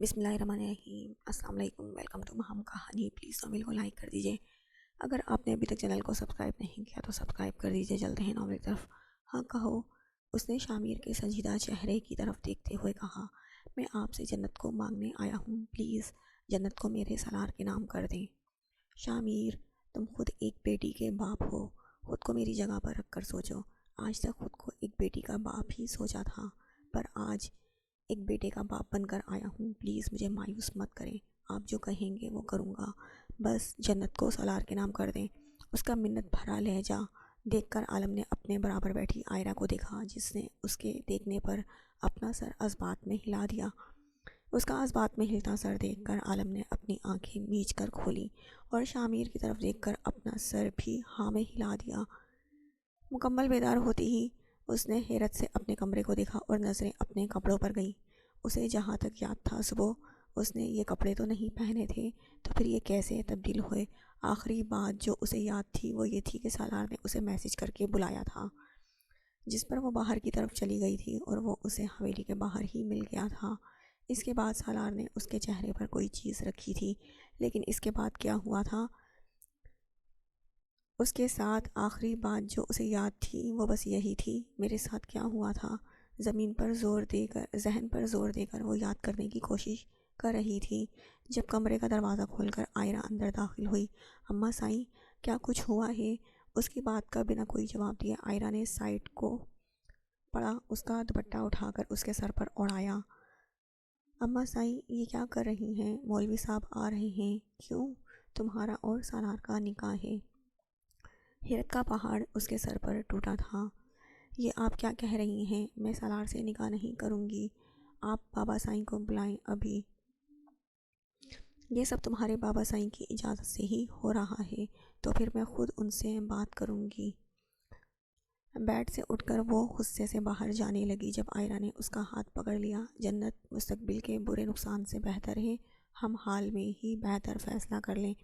بسم اللہ الرحمن الرحیم۔ السلام علیکم، ویلکم ٹو ہم کہانی۔ پلیز ناول کو لائک کر دیجیے۔ اگر آپ نے ابھی تک چینل کو سبسکرائب نہیں کیا تو سبسکرائب کر دیجیے۔ چلتے ہیں ناول کی طرف۔ ہاں کہو، اس نے شامیر کے سنجیدہ چہرے کی طرف دیکھتے ہوئے کہا، میں آپ سے جنت کو مانگنے آیا ہوں، پلیز جنت کو میرے سالار کے نام کر دیں۔ شامیر، تم خود ایک بیٹی کے باپ ہو، خود کو میری جگہ پر رکھ کر سوچو۔ آج تک خود کو ایک بیٹی کا باپ ہی سوچا تھا، پر آج ایک بیٹے کا باپ بن کر آیا ہوں، پلیز مجھے مایوس مت کریں۔ آپ جو کہیں گے وہ کروں گا، بس جنت کو سالار کے نام کر دیں۔ اس کا منت بھرا لہجہ دیکھ کر عالم نے اپنے برابر بیٹھی عائرہ کو دیکھا، جس نے اس کے دیکھنے پر اپنا سر اسبات میں ہلا دیا۔ اس کا اسبات میں ہلتا سر دیکھ کر عالم نے اپنی آنکھیں میچ کر کھولی اور شامیر کی طرف دیکھ کر اپنا سر بھی ہاں میں ہلا دیا۔ مکمل بیدار ہوتی ہی اس نے حیرت سے اپنے کمرے کو دیکھا اور نظریں اپنے کپڑوں پر گئیں۔ اسے جہاں تک یاد تھا صبح اس نے یہ کپڑے تو نہیں پہنے تھے، تو پھر یہ کیسے تبدیل ہوئے؟ آخری بات جو اسے یاد تھی وہ یہ تھی کہ سالار نے اسے میسج کر کے بلایا تھا، جس پر وہ باہر کی طرف چلی گئی تھی اور وہ اسے حویلی کے باہر ہی مل گیا تھا۔ اس کے بعد سالار نے اس کے چہرے پر کوئی چیز رکھی تھی، لیکن اس کے بعد کیا ہوا تھا؟ اس کے ساتھ آخری بات جو اسے یاد تھی وہ بس یہی تھی، میرے ساتھ کیا ہوا تھا؟ ذہن پر زور دے کر وہ یاد کرنے کی کوشش کر رہی تھی، جب کمرے کا دروازہ کھول کر عائرہ اندر داخل ہوئی۔ اماں سائیں، کیا کچھ ہوا ہے؟ اس کی بات کا بنا کوئی جواب دیے عائرہ نے سائٹ کو پڑا، اس کا دوپٹہ اٹھا کر اس کے سر پر اوڑھایا۔ اماں سائیں، یہ کیا کر رہی ہیں؟ مولوی صاحب آ رہے ہیں۔ کیوں؟ تمہارا اور سالار کا نکاح ہے۔ حیرت کا پہاڑ اس کے سر پر ٹوٹا تھا۔ یہ آپ کیا کہہ رہی ہیں؟ میں سالار سے نکاح نہیں کروں گی۔ آپ بابا سائیں کو بلائیں ابھی۔ یہ سب تمہارے بابا سائیں کی اجازت سے ہی ہو رہا ہے، تو پھر میں خود ان سے بات کروں گی۔ بیڈ سے اٹھ کر وہ غصے سے باہر جانے لگی جب عائرہ نے اس کا ہاتھ پکڑ لیا۔ جنت، مستقبل کے برے نقصان سے بہتر ہے ہم حال میں ہی بہتر فیصلہ کر لیں،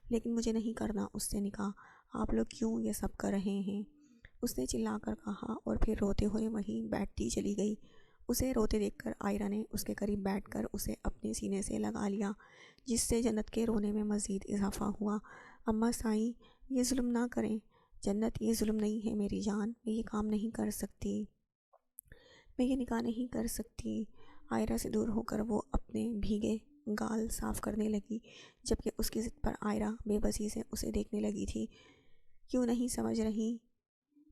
لیکن مجھے نہیں کرنا اس سے نکاح۔ آپ لوگ کیوں یہ سب کر رہے ہیں؟ اس نے چلا کر کہا اور پھر روتے ہوئے وہیں بیٹھتی چلی گئی۔ اسے روتے دیکھ کر عائرہ نے اس کے قریب بیٹھ کر اسے اپنے سینے سے لگا لیا، جس سے جنت کے رونے میں مزید اضافہ ہوا۔ اماں سائیں، یہ ظلم نہ کریں۔ جنت، یہ ظلم نہیں ہے میری جان، میں یہ کام نہیں کر سکتی، میں یہ نکاح نہیں کر سکتی۔ عائرہ سے دور ہو کر وہ اپنے بھیگے گال صاف کرنے لگی، جبکہ اس کی ضد پر عائرہ بے بسی سے اسے دیکھنے لگی تھی۔ کیوں نہیں سمجھ رہی؟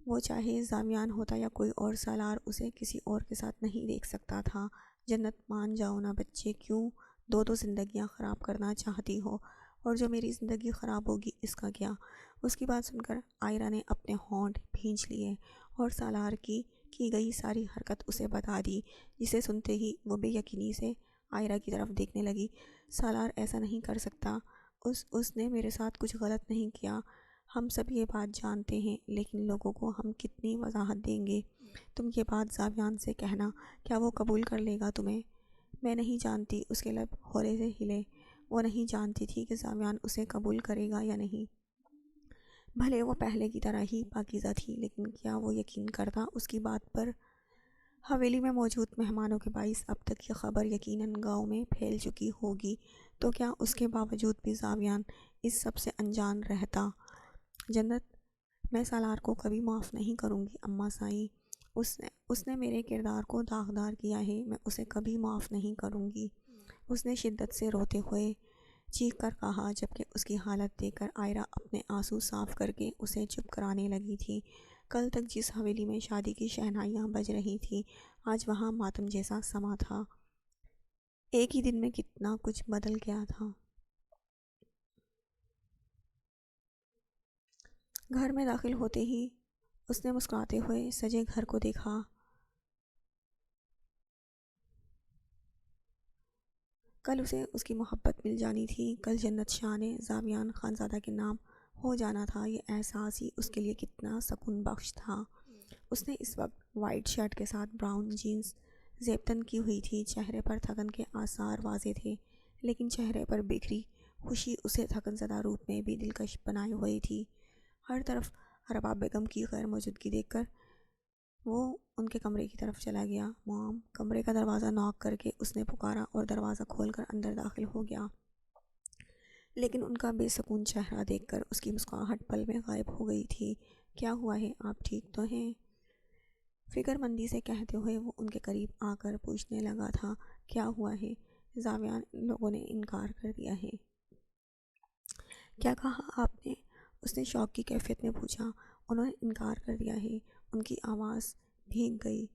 وہ چاہے زاویان ہوتا یا کوئی اور، سالار اسے کسی اور کے ساتھ نہیں دیکھ سکتا تھا۔ جنت، مان جاؤ نا بچے، کیوں دو زندگیاں خراب کرنا چاہتی ہو؟ اور جو میری زندگی خراب ہوگی اس کا کیا؟ اس کی بات سن کر عائرہ نے اپنے ہونٹ بھینچ لیے اور سالار کی گئی ساری حرکت اسے بتا دی، جسے سنتے ہی وہ بے یقینی سے عائرہ کی طرف دیکھنے لگی۔ سالار ایسا نہیں کر سکتا، اس نے میرے ساتھ کچھ غلط نہیں کیا، ہم سب یہ بات جانتے ہیں، لیکن لوگوں کو ہم کتنی وضاحت دیں گے؟ تم یہ بات زاویان سے کہنا، کیا وہ قبول کر لے گا تمہیں؟ میں نہیں جانتی۔ اس کے لب ہولے سے ہلے۔ وہ نہیں جانتی تھی کہ زاویان اسے قبول کرے گا یا نہیں۔ بھلے وہ پہلے کی طرح ہی پاکیزہ تھی، لیکن کیا وہ یقین کرتا اس کی بات پر؟ حویلی میں موجود مہمانوں کے باعث اب تک یہ خبر یقیناً گاؤں میں پھیل چکی ہوگی، تو کیا اس کے باوجود بھی زاویان اس سب سے انجان رہتا؟ جنت، میں سالار کو کبھی معاف نہیں کروں گی اماں سائیں، اس نے میرے کردار کو داغدار کیا ہے، میں اسے کبھی معاف نہیں کروں گی۔ اس نے شدت سے روتے ہوئے چیخ کر کہا، جبکہ اس کی حالت دیکھ کر عائرہ اپنے آنسو صاف کر کے اسے چپ کرانے لگی تھی۔ کل تک جس حویلی میں شادی کی شہنائیاں بج رہی تھیں، آج وہاں ماتم جیسا سما تھا۔ ایک ہی دن میں کتنا کچھ بدل گیا تھا۔ گھر میں داخل ہوتے ہی اس نے مسکراتے ہوئے سجے گھر کو دیکھا۔ کل اسے اس کی محبت مل جانی تھی، کل جنت شاہ نے زاویان خانزادہ کے نام ہو جانا تھا۔ یہ احساس ہی اس کے لیے کتنا سکون بخش تھا۔ اس نے اس وقت وائٹ شرٹ کے ساتھ براؤن جینز زیب تن کی ہوئی تھی، چہرے پر تھکن کے آثار واضح تھے، لیکن چہرے پر بکھری خوشی اسے تھکن زدہ روپ میں بھی دلکش بنائے ہوئی تھی۔ ہر طرف رباب بیگم کی غیر موجودگی دیکھ کر وہ ان کے کمرے کی طرف چلا گیا۔ مام، کمرے کا دروازہ ناک کر کے اس نے پکارا اور دروازہ کھول کر اندر داخل ہو گیا، لیکن ان کا بے سکون چہرہ دیکھ کر اس کی مسکراہٹ پل میں غائب ہو گئی تھی۔ کیا ہوا ہے؟ آپ ٹھیک تو ہیں؟ فکر مندی سے کہتے ہوئے وہ ان کے قریب آ کر پوچھنے لگا تھا، کیا ہوا ہے زاویان؟ ان لوگوں نے انکار کر دیا ہے۔ کیا کہا آپ نے؟ اس نے شوق کی کیفیت میں پوچھا۔ انہوں نے انکار کر دیا ہے۔ ان کی آواز بھیگ گئی۔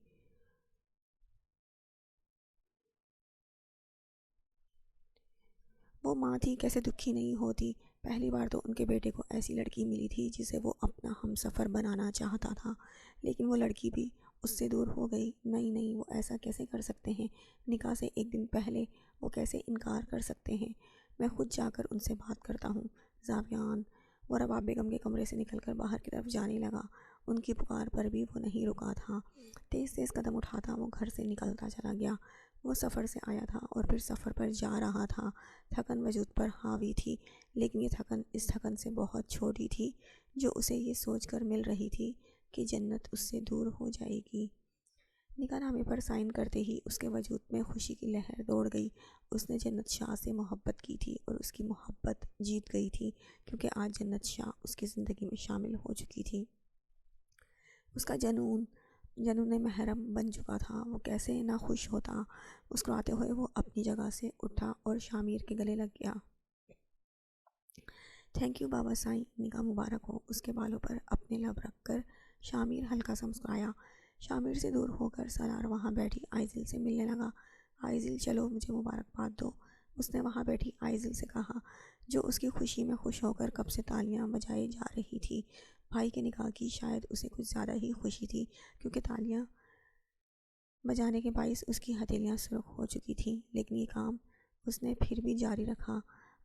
وہ ماں تھی، کیسے دکھی نہیں ہوتی؟ پہلی بار تو ان کے بیٹے کو ایسی لڑکی ملی تھی جسے وہ اپنا ہمسفر بنانا چاہتا تھا، لیکن وہ لڑکی بھی اس سے دور ہو گئی۔ نہیں، وہ ایسا کیسے کر سکتے ہیں؟ نکاح سے ایک دن پہلے وہ کیسے انکار کر سکتے ہیں؟ میں خود جا کر ان سے بات کرتا ہوں۔ زاویان، وہ رباب بیگم کے کمرے سے نکل کر باہر کی طرف جانے لگا۔ ان کی پکار پر بھی وہ نہیں رکا تھا۔ تیز تیز قدم اٹھاتا وہ گھر سے نکلتا چلا گیا۔ وہ سفر سے آیا تھا اور پھر سفر پر جا رہا تھا۔ تھکن وجود پر حاوی تھی، لیکن یہ تھکن اس تھکن سے بہت چھوٹی تھی جو اسے یہ سوچ کر مل رہی تھی کہ جنت اس سے دور ہو جائے گی۔ نکاح نامے پر سائن کرتے ہی اس کے وجود میں خوشی کی لہر دوڑ گئی۔ اس نے جنت شاہ سے محبت کی تھی اور اس کی محبت جیت گئی تھی، کیونکہ آج جنت شاہ اس کی زندگی میں شامل ہو چکی تھی۔ اس کا جنون محرم بن چکا تھا۔ وہ کیسے نہ خوش ہوتا؟ مسکراتے ہوئے وہ اپنی جگہ سے اٹھا اور شامیر کے گلے لگ گیا۔ تھینک یو بابا سائیں، نکاح مبارک ہو۔ اس کے بالوں پر اپنے لب رکھ کر شامیر ہلکا سا مسکرایا۔ شامیر سے دور ہو کر سالار وہاں بیٹھی آئزل سے ملنے لگا۔ آئزل، چلو مجھے مبارکباد دو، اس نے وہاں بیٹھی آئزل سے کہا، جو اس کی خوشی میں خوش ہو کر کب سے تالیاں بجائی جا رہی تھی۔ بھائی کے نکاح کی شاید اسے کچھ زیادہ ہی خوشی تھی، کیونکہ تالیاں بجانے کے باعث اس کی ہتھیلیاں سرخ ہو چکی تھیں، لیکن یہ کام اس نے پھر بھی جاری رکھا۔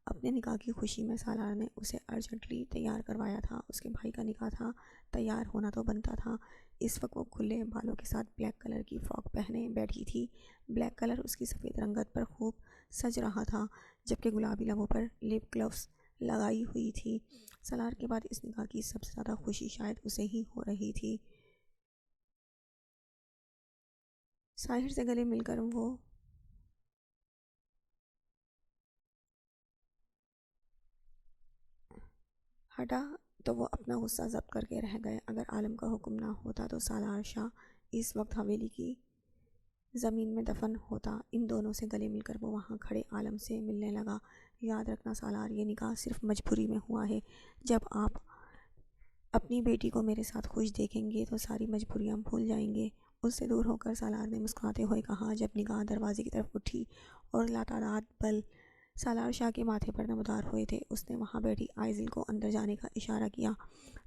اپنے نکاح کی خوشی میں سالار نے اسے ارجنٹلی تیار کروایا تھا۔ اس کے بھائی کا نکاح تھا، تیار ہونا تو بنتا تھا۔ اس وقت وہ کھلے بالوں کے ساتھ بلیک کلر کی فراک پہنے بیٹھی تھی۔ بلیک کلر اس کی سفید رنگت پر خوب سج رہا تھا، جبکہ گلابی لبوں پر لپ گلوز لگائی ہوئی تھی۔ سالار کے بعد اس نکاح کی سب سے زیادہ خوشی شاید اسے ہی ہو رہی تھی۔ ساحر سے گلے مل کر وہ ہٹا تو وہ اپنا غصہ ضبط کر کے رہ گئے۔ اگر عالم کا حکم نہ ہوتا تو سالار شاہ اس وقت حویلی کی زمین میں دفن ہوتا۔ ان دونوں سے گلے مل کر وہ وہاں کھڑے عالم سے ملنے لگا۔ یاد رکھنا سالار، یہ نکاح صرف مجبوری میں ہوا ہے۔ جب آپ اپنی بیٹی کو میرے ساتھ خوش دیکھیں گے تو ساری مجبوریاں بھول جائیں گے۔ اس سے دور ہو کر سالار نے مسکراتے ہوئے کہا۔ جب نگاہ دروازے کی طرف اٹھی اور لاتعداد بل سالار شاہ کے ماتھے پر نمودار ہوئے تھے، اس نے وہاں بیٹھی آئزل کو اندر جانے کا اشارہ کیا،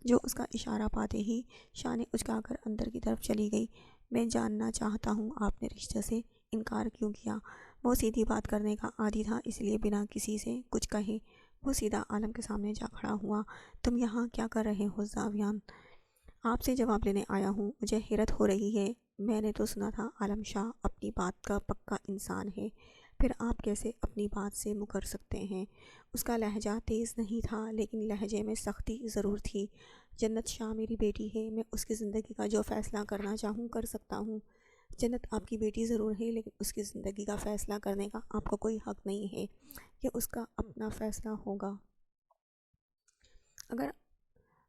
جو اس کا اشارہ پاتے ہی شانیں اچکا کر اندر کی طرف چلی گئی۔ میں جاننا چاہتا ہوں آپ نے رشتے سے انکار کیوں کیا؟ وہ سیدھی بات کرنے کا عادی تھا، اس لیے بنا کسی سے کچھ کہے وہ سیدھا عالم کے سامنے جا کھڑا ہوا۔ تم یہاں کیا کر رہے ہو زاویان؟ آپ سے جواب لینے آیا ہوں۔ مجھے حیرت ہو رہی ہے، میں نے تو سنا تھا عالم شاہ اپنی بات کا پکا انسان ہے، پھر آپ کیسے اپنی بات سے مکر سکتے ہیں؟ اس کا لہجہ تیز نہیں تھا، لیکن لہجے میں سختی ضرور تھی۔ جنت شاہ میری بیٹی ہے، میں اس کی زندگی کا جو فیصلہ کرنا چاہوں کر سکتا ہوں۔ جنت آپ کی بیٹی ضرور ہے، لیکن اس کی زندگی کا فیصلہ کرنے کا آپ کو کوئی حق نہیں ہے، یہ اس کا اپنا فیصلہ ہوگا۔ اگر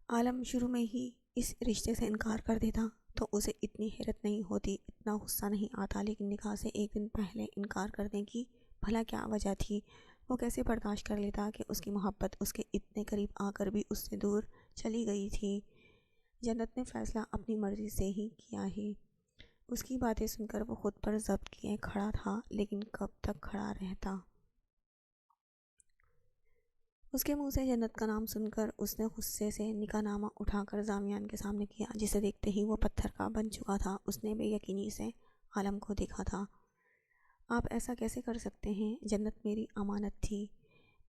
عالم شروع میں ہی اس رشتے سے انکار کر دیتا تو اسے اتنی حیرت نہیں ہوتی، اتنا غصہ نہیں آتا، لیکن نکاح سے ایک دن پہلے انکار کرنے کی بھلا کیا وجہ تھی؟ وہ کیسے برداشت کر لیتا کہ اس کی محبت اس کے اتنے قریب آ کر بھی اس سے دور چلی گئی تھی؟ جنت نے فیصلہ اپنی مرضی سے ہی کیا ہے۔ اس کی باتیں سن کر وہ خود پر ضبط کیے کھڑا تھا، لیکن کب تک کھڑا رہتا؟ اس کے منہ سے جنت کا نام سن کر اس نے غصے سے نکاح نامہ اٹھا کر زاویان کے سامنے کیا، جسے دیکھتے ہی وہ پتھر کا بن چکا تھا۔ اس نے بے یقینی سے عالم کو دیکھا تھا۔ آپ ایسا کیسے کر سکتے ہیں؟ جنت میری امانت تھی،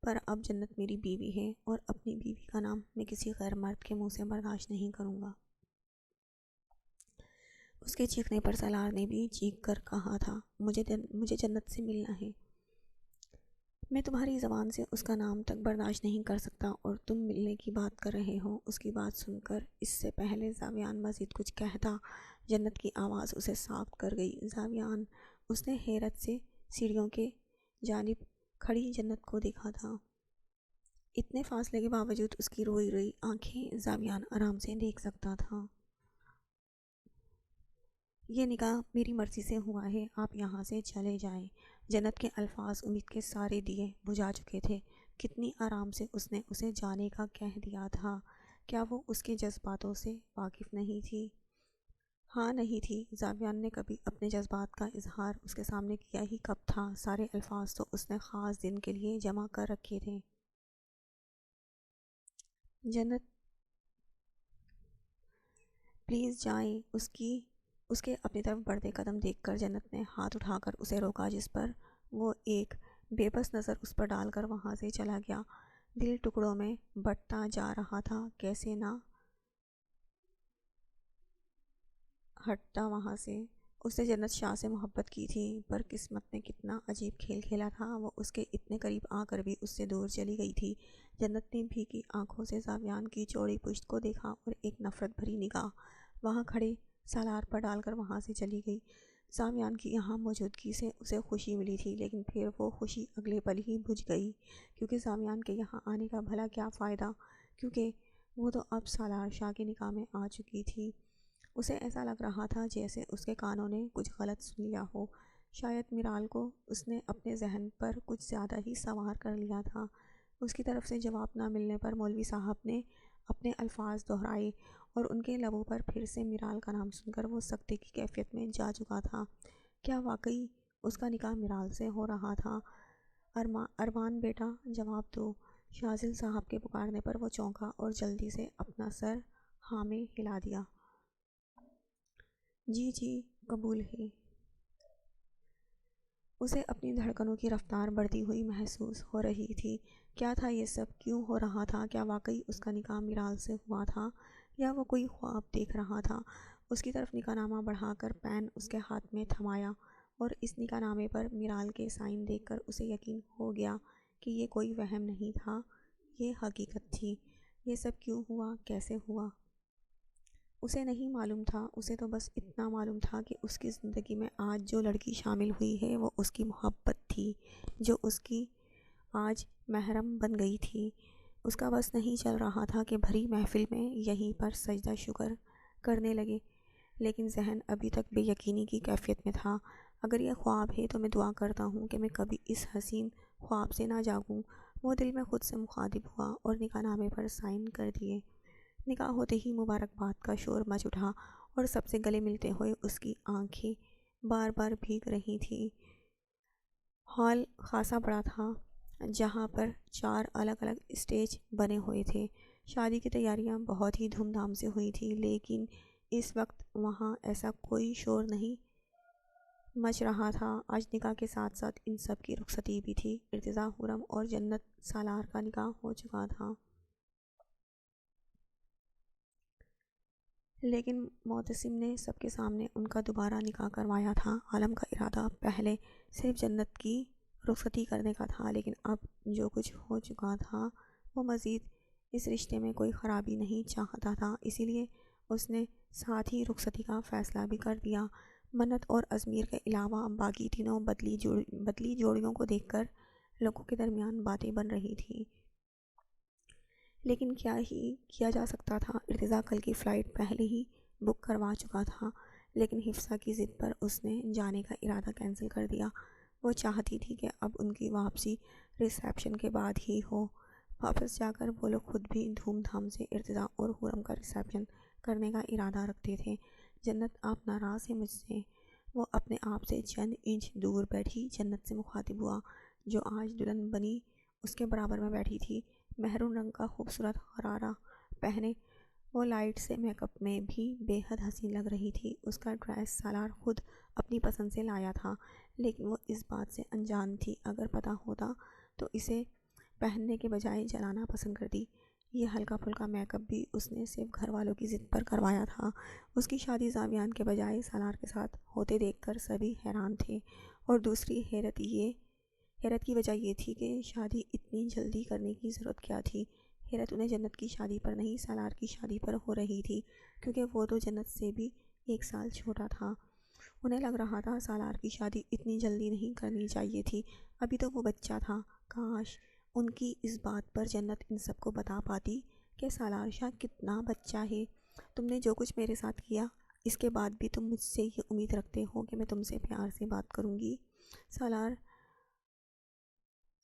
پر اب جنت میری بیوی ہے اور اپنی بیوی کا نام میں کسی غیر مرد کے منہ سے برداشت نہیں کروں گا۔ اس کے چیخنے پر سالار نے بھی چیخ کر کہا تھا، مجھے جنت سے ملنا ہے۔ میں تمہاری زبان سے اس کا نام تک برداشت نہیں کر سکتا اور تم ملنے کی بات کر رہے ہو۔ اس کی بات سن کر اس سے پہلے زاویان مزید کچھ کہتا، جنت کی آواز اسے ساخت کر گئی۔ زاویان، اس نے حیرت سے سیڑھیوں کے جانب کھڑی جنت کو دیکھا تھا۔ اتنے فاصلے کے باوجود اس کی روئی روئی آنکھیں زاویان آرام سے دیکھ سکتا تھا۔ یہ نکاح میری مرضی سے ہوا ہے، آپ یہاں سے چلے جائیں۔ جنت کے الفاظ امید کے سارے دیے بجھا چکے تھے۔ کتنی آرام سے اس نے اسے جانے کا کہہ دیا تھا۔ کیا وہ اس کے جذباتوں سے واقف نہیں تھی؟ ہاں، نہیں تھی۔ زاویان نے کبھی اپنے جذبات کا اظہار اس کے سامنے کیا ہی کب تھا؟ سارے الفاظ تو اس نے خاص دن کے لیے جمع کر رکھے تھے۔ جنت، پلیز جائیں۔ اس کے اپنی طرف بڑھتے قدم دیکھ کر جنت نے ہاتھ اٹھا کر اسے روکا، جس پر وہ ایک بے بس نظر اس پر ڈال کر وہاں سے چلا گیا۔ دل ٹکڑوں میں بٹتا جا رہا تھا، کیسے نہ ہٹتا وہاں سے۔ اس نے جنت شاہ سے محبت کی تھی، پر قسمت نے کتنا عجیب کھیل کھیلا تھا، وہ اس کے اتنے قریب آ کر بھی اس سے دور چلی گئی تھی۔ جنت نے بھیگی آنکھوں سے زاویان کی چوڑی پشت کو دیکھا اور ایک نفرت بھری نگاہ وہاں کھڑے سالار پر ڈال کر وہاں سے چلی گئی۔ زاویان کی یہاں موجودگی سے اسے خوشی ملی تھی، لیکن پھر وہ خوشی اگلے پل ہی بجھ گئی، کیونکہ زاویان کے یہاں آنے کا بھلا کیا فائدہ، کیونکہ وہ تو اب سالار شاہ کے نکاح میں آ چکی تھی۔ اسے ایسا لگ رہا تھا جیسے اس کے کانوں نے کچھ غلط سن لیا ہو۔ شاید میرال کو اس نے اپنے ذہن پر کچھ زیادہ ہی سوار کر لیا تھا۔ اس کی طرف سے جواب نہ ملنے پر مولوی صاحب نے اپنے الفاظ دہرائے اور ان کے لبوں پر پھر سے میرال کا نام سن کر وہ سکتے کی کیفیت میں جا چکا تھا۔ کیا واقعی اس کا نکاح میرال سے ہو رہا تھا؟ ارمان بیٹا، جواب دو۔ شاذل صاحب کے پکارنے پر وہ چونکا اور جلدی سے اپنا سر ہاں میں ہلا دیا۔ جی جی، قبول ہے۔ اسے اپنی دھڑکنوں کی رفتار بڑھتی ہوئی محسوس ہو رہی تھی۔ کیا تھا یہ سب؟ کیوں ہو رہا تھا؟ کیا واقعی اس کا نکاح میرال سے ہوا تھا، یا وہ کوئی خواب دیکھ رہا تھا؟ اس کی طرف نکاح نامہ بڑھا کر پین اس کے ہاتھ میں تھمایا اور اس نکاح نامے پر میرال کے سائن دیکھ کر اسے یقین ہو گیا کہ یہ کوئی وہم نہیں تھا، یہ حقیقت تھی۔ یہ سب کیوں ہوا؟ کیسے ہوا؟ اسے نہیں معلوم تھا۔ اسے تو بس اتنا معلوم تھا کہ اس کی زندگی میں آج جو لڑکی شامل ہوئی ہے وہ اس کی محبت تھی، جو اس کی آج محرم بن گئی تھی۔ اس کا بس نہیں چل رہا تھا کہ بھری محفل میں یہیں پر سجدہ شکر کرنے لگے، لیکن ذہن ابھی تک بے یقینی کی کیفیت میں تھا۔ اگر یہ خواب ہے تو میں دعا کرتا ہوں کہ میں کبھی اس حسین خواب سے نہ جاگوں۔ وہ دل میں خود سے مخاطب ہوا اور نکاح نامے پر سائن کر دیے۔ نکاح ہوتے ہی مبارکباد کا شور مچ اٹھا اور سب سے گلے ملتے ہوئے اس کی آنکھیں بار بار بھیگ رہی تھیں۔ ہال خاصا بڑا تھا، جہاں پر 4 الگ الگ اسٹیج بنے ہوئے تھے۔ شادی کی تیاریاں بہت ہی دھوم دھام سے ہوئی تھیں، لیکن اس وقت وہاں ایسا کوئی شور نہیں مچ رہا تھا۔ آج نکاح کے ساتھ ساتھ ان سب کی رخصتی بھی تھی۔ ارتضیٰ، خرم اور جنت سالار کا نکاح ہو چکا تھا، لیکن معتصم نے سب کے سامنے ان کا دوبارہ نکاح کروایا تھا۔ عالم کا ارادہ پہلے صرف جنت کی رخصتی کرنے کا تھا، لیکن اب جو کچھ ہو چکا تھا وہ مزید اس رشتے میں کوئی خرابی نہیں چاہتا تھا، اسی لیے اس نے ساتھ ہی رخصتی کا فیصلہ بھی کر دیا۔ منت اور ازمیر کے علاوہ باقی تینوں بدلی جوڑیوں کو دیکھ کر لوگوں کے درمیان باتیں بن رہی تھیں، لیکن کیا ہی کیا جا سکتا تھا۔ ارتضیٰ کل کی فلائٹ پہلے ہی بک کروا چکا تھا، لیکن حفصہ کی ضد پر اس نے جانے کا ارادہ کینسل کر دیا۔ وہ چاہتی تھی کہ اب ان کی واپسی ریسیپشن کے بعد ہی ہو۔ واپس جا کر وہ لوگ خود بھی دھوم دھام سے ارتضیٰ اور خرم کا ریسیپشن کرنے کا ارادہ رکھتے تھے۔ جنت، آپ ناراض ہیں مجھ سے؟ وہ اپنے آپ سے چند انچ دور بیٹھی جنت سے مخاطب ہوا، جو آج دلہن بنی اس کے برابر میں بیٹھی تھی۔ مہرون رنگ کا خوبصورت غرارہ پہنے وہ لائٹ سے میک اپ میں بھی بے حد حسین لگ رہی تھی۔ اس کا ڈریس سالار خود اپنی پسند سے لایا تھا، لیکن وہ اس بات سے انجان تھی، اگر پتہ ہوتا تو اسے پہننے کے بجائے جلانا پسند کرتی۔ یہ ہلکا پھلکا میک اپ بھی اس نے صرف گھر والوں کی ضد پر کروایا تھا۔ اس کی شادی زاویان کے بجائے سالار کے ساتھ ہوتے دیکھ کر سبھی حیران تھے، اور دوسری حیرت کی وجہ یہ تھی کہ شادی اتنی جلدی کرنے کی ضرورت کیا تھی۔ حیرت انہیں جنت کی شادی پر نہیں، سالار کی شادی پر ہو رہی تھی، کیونکہ وہ تو جنت سے بھی 1 سال چھوٹا تھا۔ انہیں لگ رہا تھا سالار کی شادی اتنی جلدی نہیں کرنی چاہیے تھی، ابھی تو وہ بچہ تھا۔ کاش ان کی اس بات پر جنت ان سب کو بتا پاتی کہ سالار شاہ کتنا بچہ ہے۔ تم نے جو کچھ میرے ساتھ کیا، اس کے بعد بھی تم مجھ سے یہ امید رکھتے ہو کہ میں تم سے پیار سے بات کروں گی؟ سالار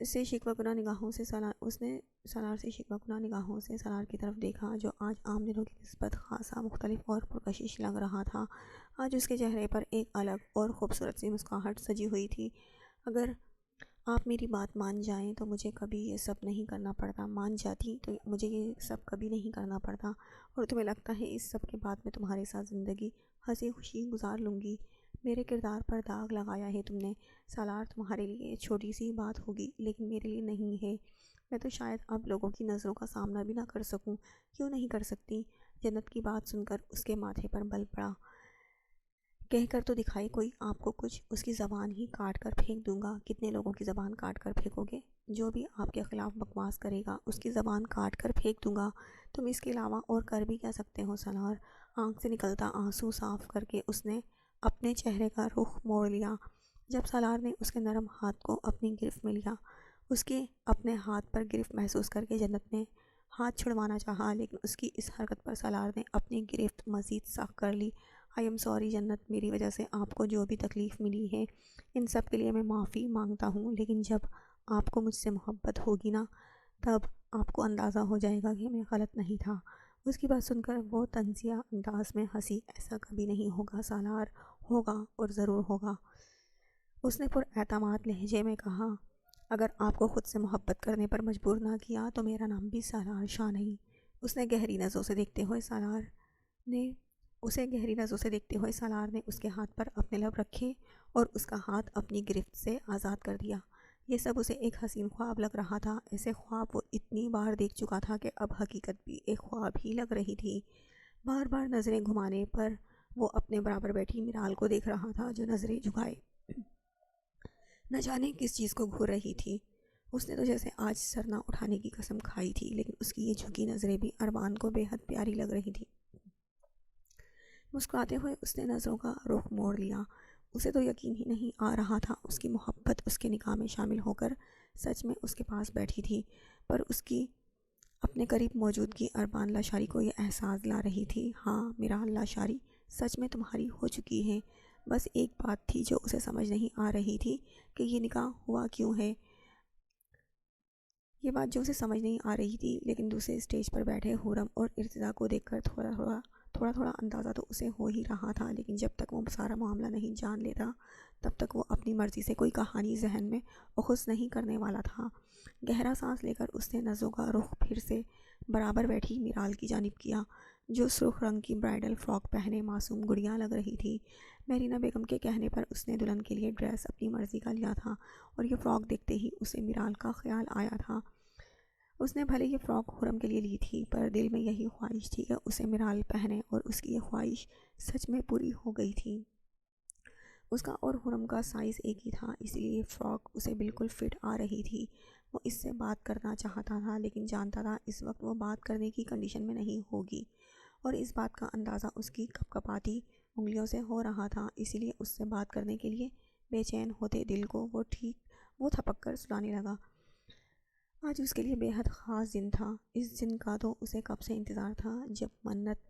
سے شکوہ کناں نگاہوں سے اس نے سالار سے شکوہ کناں نگاہوں سے سالار کی طرف دیکھا، جو آج عام دنوں کی نسبت خاصا مختلف اور پرکشش لگ رہا تھا۔ آج اس کے چہرے پر ایک الگ اور خوبصورت سی مسکراہٹ سجی ہوئی تھی۔ اگر آپ میری بات مان جائیں تو مجھے کبھی یہ سب نہیں کرنا پڑتا۔ مان جاتی تو مجھے یہ سب کبھی نہیں کرنا پڑتا، اور تمہیں لگتا ہے اس سب کے بعد میں تمہارے ساتھ زندگی ہنسی خوشی گزار لوں گی؟ میرے کردار پر داغ لگایا ہے تم نے سالار۔ تمہارے لیے چھوٹی سی بات ہوگی، لیکن میرے لیے نہیں ہے۔ میں تو شاید اب لوگوں کی نظروں کا سامنا بھی نہ کر سکوں۔ کیوں نہیں کر سکتی؟ جنت کی بات سن کر اس کے ماتھے پر بل پڑا۔ کہہ کر تو دکھائی کوئی آپ کو کچھ، اس کی زبان ہی کاٹ کر پھینک دوں گا۔ کتنے لوگوں کی زبان کاٹ کر پھینکو گے؟ جو بھی آپ کے خلاف بکواس کرے گا اس کی زبان کاٹ کر پھینک دوں گا۔ تم اس کے علاوہ اور کر بھی کیا سکتے ہو سالار؟ آنکھ سے نکلتا آنسو صاف کر کے اس نے اپنے چہرے کا رخ موڑ لیا۔ جب سالار نے اس کے نرم ہاتھ کو اپنی گرفت میں لیا، اس کے اپنے ہاتھ پر گرفت محسوس کر کے جنت نے ہاتھ چھڑوانا چاہا، لیکن اس کی اس حرکت پر سالار نے اپنی گرفت مزید سخت کر لی۔ آئی ایم سوری جنت، میری وجہ سے آپ کو جو بھی تکلیف ملی ہے ان سب کے لیے میں معافی مانگتا ہوں، لیکن جب آپ کو مجھ سے محبت ہوگی نا، تب آپ کو اندازہ ہو جائے گا کہ میں غلط نہیں تھا۔ اس کی بات سن کر وہ طنزیہ انداز میں ہنسی۔ ایسا کبھی نہیں ہوگا سالار، ہوگا اور ضرور ہوگا، اس نے پر اعتماد لہجے میں کہا۔ اگر آپ کو خود سے محبت کرنے پر مجبور نہ کیا تو میرا نام بھی سالار شاہ نہیں۔ اس نے گہری نظروں سے دیکھتے ہوئے سالار نے اس کے ہاتھ پر اپنے لب رکھے اور اس کا ہاتھ اپنی گرفت سے آزاد کر دیا۔ یہ سب اسے ایک حسین خواب لگ رہا تھا۔ ایسے خواب وہ اتنی بار دیکھ چکا تھا کہ اب حقیقت بھی ایک خواب ہی لگ رہی تھی۔ بار بار نظریں گھمانے پر وہ اپنے برابر بیٹھی میرال کو دیکھ رہا تھا، جو نظریں جھکائے نہ جانے کس چیز کو گھور رہی تھی۔ اس نے تو جیسے آج سر نہ اٹھانے کی قسم کھائی تھی، لیکن اس کی یہ جھکی نظریں بھی اربان کو بے حد پیاری لگ رہی تھی۔ مسکراتے ہوئے اس نے نظروں کا رخ موڑ لیا۔ اسے تو یقین ہی نہیں آ رہا تھا اس کی محبت اس کے نکاح میں شامل ہو کر سچ میں اس کے پاس بیٹھی تھی، پر اس کی اپنے قریب موجودگی اربان لاشاری کو یہ احساس لا رہی تھی۔ ہاں میرال لاشاری، سچ میں تمہاری ہو چکی ہے۔ بس ایک بات تھی جو اسے سمجھ نہیں آ رہی تھی کہ یہ نکاح ہوا کیوں ہے۔ یہ بات جو اسے سمجھ نہیں آ رہی تھی، لیکن دوسرے اسٹیج پر بیٹھے حورم اور ارتضیٰ کو دیکھ کر تھوڑا تھوڑا اندازہ تو اسے ہو ہی رہا تھا، لیکن جب تک وہ سارا معاملہ نہیں جان لیتا تب تک وہ اپنی مرضی سے کوئی کہانی ذہن میں اخذ نہیں کرنے والا تھا۔ گہرا سانس لے کر اس نے نظروں کا رخ پھر سے برابر بیٹھی میرال کی جانب کیا، جو سرخ رنگ کی برائڈل فراک پہنے معصوم گڑیا لگ رہی تھی۔ مہرینہ بیگم کے کہنے پر اس نے دلہن کے لیے ڈریس اپنی مرضی کا لیا تھا، اور یہ فراک دیکھتے ہی اسے میرال کا خیال آیا تھا۔ اس نے بھلے یہ فراک حرم کے لیے لی تھی، پر دل میں یہی خواہش تھی کہ اسے میرال پہنے، اور اس کی یہ خواہش سچ میں پوری ہو گئی تھی۔ اس کا اور حرم کا سائز ایک ہی تھا، اس لیے یہ فراک اسے بالکل فٹ آ رہی تھی۔ وہ اس سے بات کرنا چاہتا تھا، لیکن جانتا تھا اس وقت وہ بات کرنے کی کنڈیشن میں نہیں ہوگی، اور اس بات کا اندازہ اس کی کپکپاتی انگلیوں سے ہو رہا تھا۔ اسی لیے اس سے بات کرنے کے لیے بے چین ہوتے دل کو وہ تھپک کر سلانے لگا۔ آج اس کے لیے بے حد خاص دن تھا۔ اس دن کا تو اسے کب سے انتظار تھا، جب منت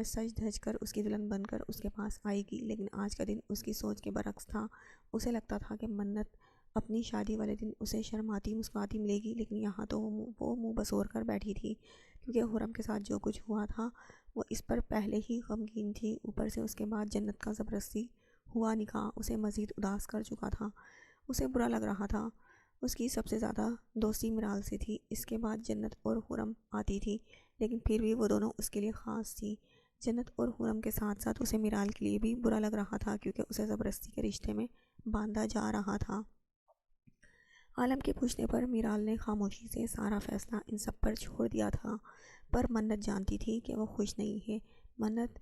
سج دھج کر اس کی دلہن بن کر اس کے پاس آئے گی، لیکن آج کا دن اس کی سوچ کے برعکس تھا۔ اسے لگتا تھا کہ منت اپنی شادی والے دن اسے شرماتی مسکراتی ملے گی، لیکن یہاں تو وہ منہ بسور کر بیٹھی تھی، کیونکہ حرم کے ساتھ جو کچھ ہوا تھا وہ اس پر پہلے ہی غمگین تھی۔ اوپر سے اس کے بعد جنت کا زبردستی ہوا نکاح اسے مزید اداس کر چکا تھا۔ اسے برا لگ رہا تھا۔ اس کی سب سے زیادہ دوستی میرال سے تھی، اس کے بعد جنت اور حرم آتی تھی، لیکن پھر بھی وہ دونوں اس کے لیے خاص تھی۔ جنت اور حرم کے ساتھ ساتھ اسے میرال کے لیے بھی برا لگ رہا تھا، کیونکہ اسے زبردستی کے رشتے میں باندھا جا رہا تھا۔ عالم کے پوچھنے پر میرال نے خاموشی سے سارا فیصلہ ان سب پر چھوڑ دیا تھا، پر منت جانتی تھی کہ وہ خوش نہیں ہے۔ منت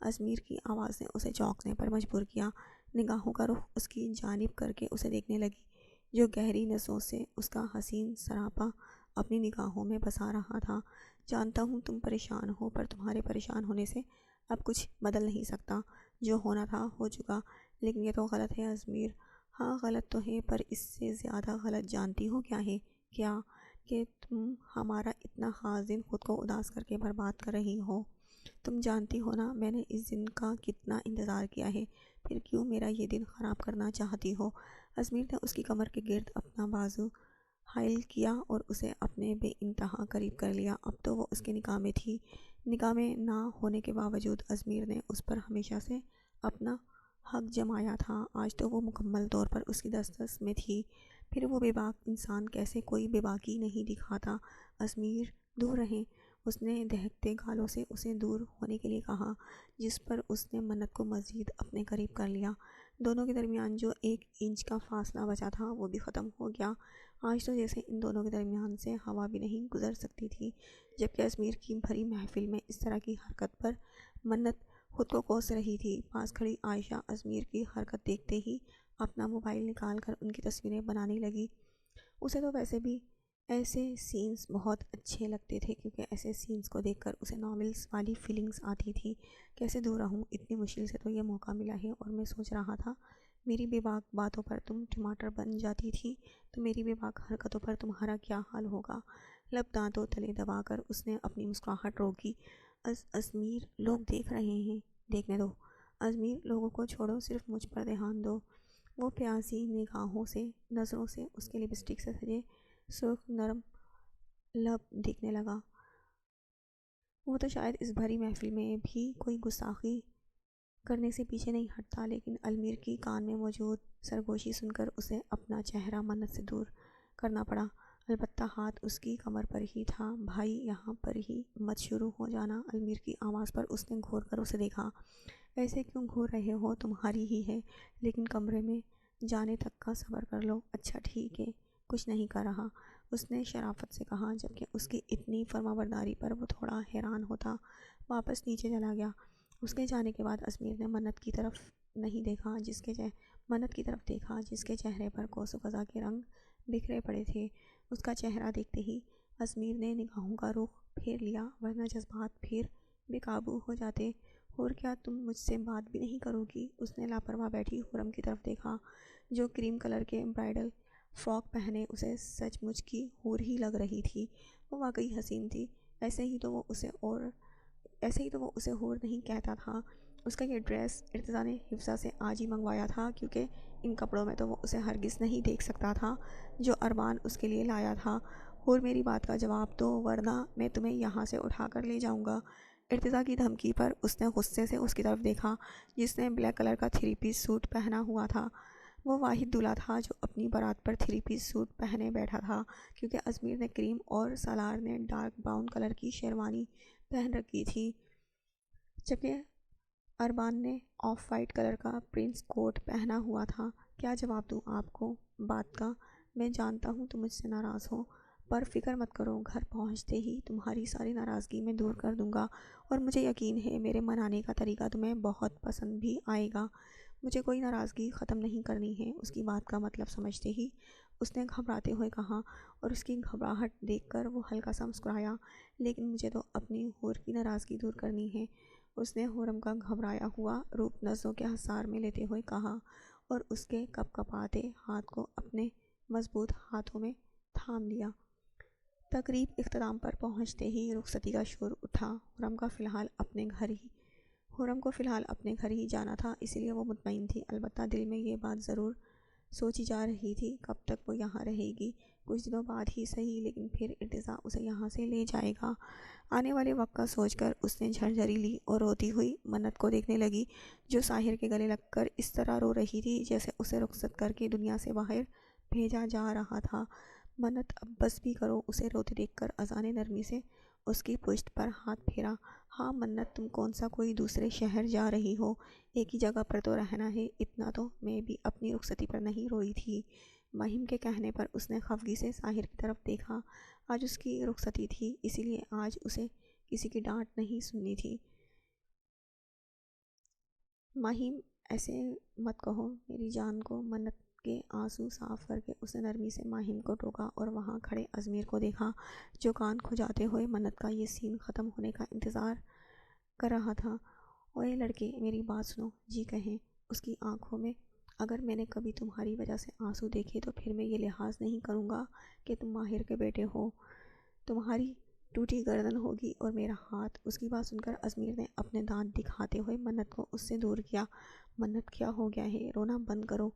ازمیر کی آواز نے اسے چونکنے پر مجبور کیا۔ نگاہوں کا رخ اس کی جانب کر کے اسے دیکھنے لگی۔ جو گہری نسوں سے اس کا حسین سراپا اپنی نگاہوں میں بسا رہا تھا۔ جانتا ہوں تم پریشان ہو، پر تمہارے پریشان ہونے سے اب کچھ بدل نہیں سکتا۔ جو ہونا تھا ہو چکا، لیکن یہ تو غلط ہے ازمیر۔ ہاں غلط تو ہے، پر اس سے زیادہ غلط جانتی ہو کیا ہے؟ کیا کہ تم ہمارا اتنا خاص دن خود کو اداس کر کے برباد کر رہی ہو۔ تم جانتی ہو نا میں نے اس دن کا کتنا انتظار کیا ہے، پھر کیوں میرا یہ دن خراب کرنا چاہتی ہو؟ ازمیر نے اس کی کمر کے گرد اپنا بازو حائل کیا اور اسے اپنے بے انتہا قریب کر لیا۔ اب تو وہ اس کے نکاح میں تھی۔ نکاح میں نہ ہونے کے باوجود ازمیر نے اس پر ہمیشہ سے اپنا حق جمایا تھا۔ آج تو وہ مکمل طور پر اس کی دسترس میں تھی۔ پھر وہ بے باک انسان کیسے کوئی بے باکی نہیں دکھاتا؟ ازمیر دور رہیں، اس نے دہکتے گالوں سے اسے دور ہونے کے لیے کہا، جس پر اس نے منت کو مزید اپنے قریب کر لیا۔ دونوں کے درمیان جو 1 انچ کا فاصلہ بچا تھا وہ بھی ختم ہو گیا۔ آج تو جیسے ان دونوں کے درمیان سے ہوا بھی نہیں گزر سکتی تھی۔ جبکہ ازمیر کی بھری محفل میں اس طرح کی حرکت پر منت خود کو کوس رہی تھی۔ پاس کھڑی عائشہ ازمیر کی حرکت دیکھتے ہی اپنا موبائل نکال کر ان کی تصویریں بنانے لگی۔ اسے تو ویسے بھی ایسے سینز بہت اچھے لگتے تھے، کیونکہ ایسے سینز کو دیکھ کر اسے ناولز والی فیلنگز آتی تھی۔ کیسے دور رہوں، اتنی مشکل سے تو یہ موقع ملا ہے، اور میں سوچ رہا تھا میری بے باک باتوں پر تم ٹماٹر بن جاتی تھی تو میری بے باک حرکتوں پر تمہارا کیا حال ہوگا؟ لب دانتوں تلے دبا کر اس نے اپنی مسکراہٹ روکی۔ ازمیر لوگ دیکھ رہے ہیں، دیکھنے دو۔ ازمیر لوگوں کو چھوڑو، صرف مجھ پر دھیان دو۔ وہ پیاسی نگاہوں سے نظروں سے اس کے لپسٹک سے سجے سرخ نرم لب دیکھنے لگا۔ وہ تو شاید اس بھری محفل میں بھی کوئی گستاخی کرنے سے پیچھے نہیں ہٹتا، لیکن ازمیر کی کان میں موجود سرگوشی سن کر اسے اپنا چہرہ منت سے دور کرنا پڑا۔ البتہ ہاتھ اس کی کمر پر ہی تھا۔ بھائی یہاں پر ہی مت شروع ہو جانا۔ ازمیر کی آواز پر اس نے گھور کر اسے دیکھا۔ ایسے کیوں گھور رہے ہو؟ تمہاری ہی ہے، لیکن کمرے میں جانے تک کا صبر کر لو۔ اچھا ٹھیک ہے، کچھ نہیں کر رہا، اس نے شرافت سے کہا، جبکہ اس کی اتنی فرمانبرداری پر وہ تھوڑا حیران ہوتا۔ واپس نیچے چلا گیا۔ اس کے جانے کے بعد ازمیر نے منت کی طرف دیکھا، جس کے چہرے پر کوس و قزح کے رنگ بکھرے پڑے تھے۔ اس کا چہرہ دیکھتے ہی ازمیر نے نگاہوں کا رخ پھیر لیا، ورنہ جذبات پھر بے قابو ہو جاتے۔ اور کیا تم مجھ سے بات بھی نہیں کرو گی؟ اس نے لاپرواہ بیٹھی خرم کی طرف دیکھا، جو کریم کلر کے برائڈل فراک پہنے اسے سچ مچ کی حور ہی لگ رہی تھی۔ وہ واقعی حسین تھی، ایسے ہی تو وہ اسے حور نہیں کہتا تھا۔ اس کا یہ ڈریس ارتضیٰ نے حفصہ سے آج ہی منگوایا تھا، کیونکہ ان کپڑوں میں تو وہ اسے ہرگز نہیں دیکھ سکتا تھا جو اربان اس کے لیے لایا تھا۔ اور میری بات کا جواب دو، ورنہ میں تمہیں یہاں سے اٹھا کر لے جاؤں گا۔ ارتضیٰ کی دھمکی پر اس نے غصے سے اس کی طرف دیکھا، جس نے بلیک کلر کا 3 پیس سوٹ پہنا ہوا تھا۔ وہ واحد دولہا تھا جو اپنی بارات پر 3 پیس سوٹ پہنے بیٹھا تھا، کیونکہ ازمیر نے کریم اور سالار نے ڈارک براؤن کلر کی شیروانی پہن رکھی تھی، جبکہ اربان نے آف وائٹ کلر کا پرنس کوٹ پہنا ہوا تھا۔ کیا جواب دوں آپ کو بات کا؟ میں جانتا ہوں تم مجھ سے ناراض ہو، پر فکر مت کرو، گھر پہنچتے ہی تمہاری ساری ناراضگی میں دور کر دوں گا، اور مجھے یقین ہے میرے منانے کا طریقہ تمہیں بہت پسند بھی آئے گا۔ مجھے کوئی ناراضگی ختم نہیں کرنی ہے، اس کی بات کا مطلب سمجھتے ہی اس نے گھبراتے ہوئے کہا، اور اس کی گھبراہٹ دیکھ کر وہ ہلکا سا مسکرایا۔ لیکن مجھے تو اپنی حور کی ناراضگی دور کرنی ہے، اس نے حرم کا گھبرایا ہوا روپ نظروں کے حصار میں لیتے ہوئے کہا، اور اس کے کپ کپاتے ہاتھ کو اپنے مضبوط ہاتھوں میں تھام لیا۔ تقریب اختتام پر پہنچتے ہی رخصتی کا شور اٹھا۔ حرم کو فی الحال اپنے گھر ہی جانا تھا، اسی لیے وہ مطمئن تھی، البتہ دل میں یہ بات ضرور سوچی جا رہی تھی، کب تک وہ یہاں رہے گی؟ کچھ دنوں بعد ہی صحیح، لیکن پھر ارتضیٰ اسے یہاں سے لے جائے گا۔ آنے والے وقت کا سوچ کر اس نے جھرجھری لی اور روتی ہوئی منت کو دیکھنے لگی، جو ساحر کے گلے لگ کر اس طرح رو رہی تھی جیسے اسے رخصت کر کے دنیا سے باہر بھیجا جا رہا تھا۔ منت اب بس بھی کرو، اسے روتے دیکھ کر اذان نے نرمی سے اس کی پشت پر ہاتھ پھیرا۔ ہاں منت، تم کون سا کوئی دوسرے شہر جا رہی ہو؟ ایک ہی جگہ پر تو رہنا ہے، اتنا تو میں بھی اپنی رخصتی پر نہیں روئی تھی۔ مہم کے کہنے پر اس نے خفگی سے ساحر کی طرف دیکھا۔ آج اس کی رخصتی تھی، اسی لیے آج اسے کسی کی ڈانٹ نہیں سننی تھی۔ مہم ایسے مت کہو میری جان کو، منت کے آنسو صاف کر کے اس نے نرمی سے ماہم کو ٹوکا اور وہاں کھڑے ازمیر کو دیکھا جو کان کھجاتے ہوئے منت کا یہ سین ختم ہونے کا انتظار کر رہا تھا۔ اوئے لڑکے، میری بات سنو، جی کہیں اس کی آنکھوں میں، اگر میں نے کبھی تمہاری وجہ سے آنسو دیکھے تو پھر میں یہ لحاظ نہیں کروں گا کہ تم ماہر کے بیٹے ہو، تمہاری ٹوٹی گردن ہوگی اور میرا ہاتھ۔ اس کی بات سن کر ازمیر نے اپنے دانت دکھاتے ہوئے منت کو اس سے دور کیا۔ منت، کیا ہو گیا ہے؟ رونا بند کرو،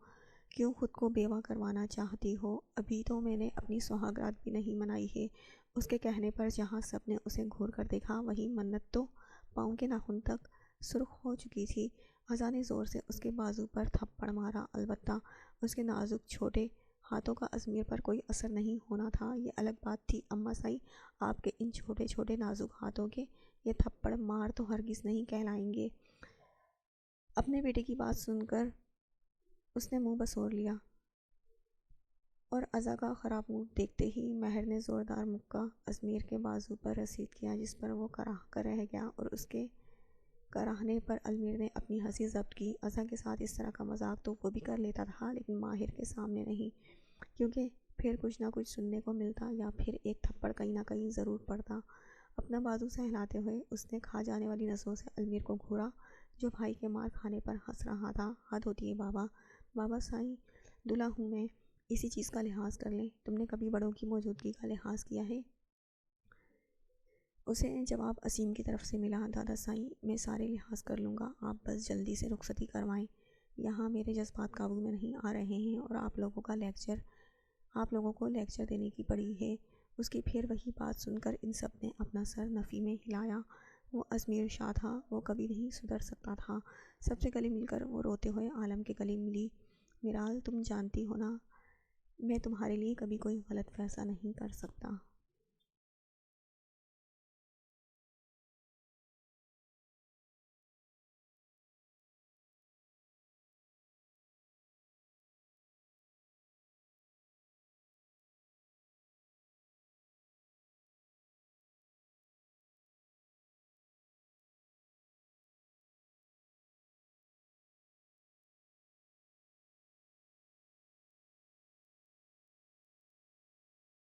کیوں خود کو بیوہ کروانا چاہتی ہو؟ ابھی تو میں نے اپنی سہاگ رات بھی نہیں منائی ہے۔ اس کے کہنے پر جہاں سب نے اسے گھور کر دیکھا وہیں منت تو پاؤں کے ناخن تک سرخ ہو چکی تھی۔ ازا نے زور سے اس کے بازو پر تھپڑ مارا، البتہ اس کے نازک چھوٹے ہاتھوں کا ازمیر پر کوئی اثر نہیں ہونا تھا۔ یہ الگ بات تھی، اماں صاحب، آپ کے ان چھوٹے چھوٹے نازک ہاتھوں کے یہ تھپڑ مار تو ہرگز نہیں کہلائیں گے۔ اپنے بیٹے کی بات سن کر اس نے منہ بسور لیا اور ازا کا خراب منہ دیکھتے ہی ماہر نے زوردار مکہ ازمیر کے بازو پر رسید کیا، جس پر وہ کراہ کر رہ گیا، اور اس کے کراہنے پر ازمیر نے اپنی ہنسی ضبط کی۔ ازا کے ساتھ اس طرح کا مذاق تو وہ بھی کر لیتا تھا، لیکن ماہر کے سامنے نہیں، کیونکہ پھر کچھ نہ کچھ سننے کو ملتا یا پھر ایک تھپڑ کہیں نہ کہیں ضرور پڑتا۔ اپنا بازو سہلاتے ہوئے اس نے کھا جانے والی نظروں سے ازمیر کو گھورا، جو بھائی کے مار کھانے پر ہنس رہا تھا۔ حد ہوتی ہے بابا، بابا صاحب، دلہا ہوں میں، اسی چیز کا لحاظ کر لیں۔ تم نے کبھی بڑوں کی موجودگی کا لحاظ کیا ہے؟ اسے جواب عظیم کی طرف سے ملا، دادا صاحب، میں سارے لحاظ کر لوں گا، آپ بس جلدی سے رخصتی کروائیں، یہاں میرے جذبات قابو میں نہیں آ رہے ہیں اور آپ لوگوں کو لیکچر دینے کی پڑی ہے۔ اس کی پھر وہی بات سن کر ان سب نے اپنا سر نفی میں ہلایا۔ وہ ازمیر شاہ تھا، وہ کبھی نہیں سدھر سکتا تھا۔ سب سے گلے مل کر وہ روتے ہوئے عالم کے گلے ملی۔ میرال، تم جانتی ہو نا، میں تمہارے لیے کبھی کوئی غلط فیصلہ نہیں کر سکتا۔